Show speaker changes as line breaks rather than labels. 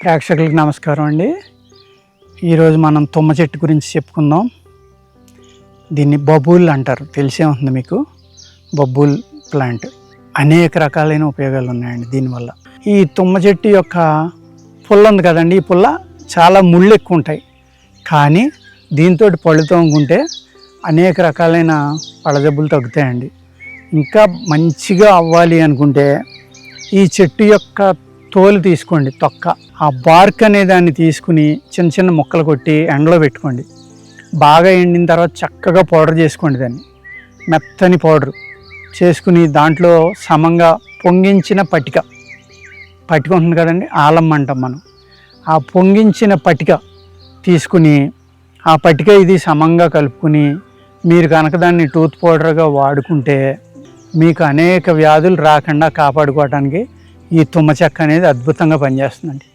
ప్రేక్షకులకు నమస్కారం అండి. ఈరోజు మనం తుమ్మ చెట్టు గురించి చెప్పుకుందాం. దీన్ని బబూల్ అంటారు, తెలిసే ఉంటుంది మీకు. బబూల్ ప్లాంట్ అనేక రకాలైన ఉపయోగాలు ఉన్నాయండి దీనివల్ల. ఈ తుమ్మ చెట్టు యొక్క పుల్ల ఉంది కదండి, ఈ పుల్ల చాలా ముళ్ళు ఎక్కువ ఉంటాయి. కానీ దీంతో పళ్ళు తోముకుంటే అనేక రకాలైన పళ్ళజబ్బులు తగ్గుతాయండి. ఇంకా మంచిగా అవ్వాలి అనుకుంటే ఈ చెట్టు యొక్క తోలు తీసుకోండి, తొక్క, ఆ బార్క్ అనే దాన్ని తీసుకుని చిన్న చిన్న ముక్కలు కొట్టి ఎండలో పెట్టుకోండి. బాగా ఎండిన తర్వాత చక్కగా పౌడర్ చేసుకోండి. దాన్ని మెత్తని పౌడర్ చేసుకుని దాంట్లో సమంగా పొంగించిన పటిక ఉంటుంది కదండి, ఆలం అంటాం మనం. ఆ పొంగించిన పటిక తీసుకుని ఆ పటిక ఇది సమంగా కలుపుకుని మీరు కనుక దాన్ని టూత్ పౌడర్గా వాడుకుంటే మీకు అనేక వ్యాధులు రాకుండా కాపాడుకోవడానికి ఈ తుమ్మ చెక్క అనేది అద్భుతంగా పనిచేస్తుందండి.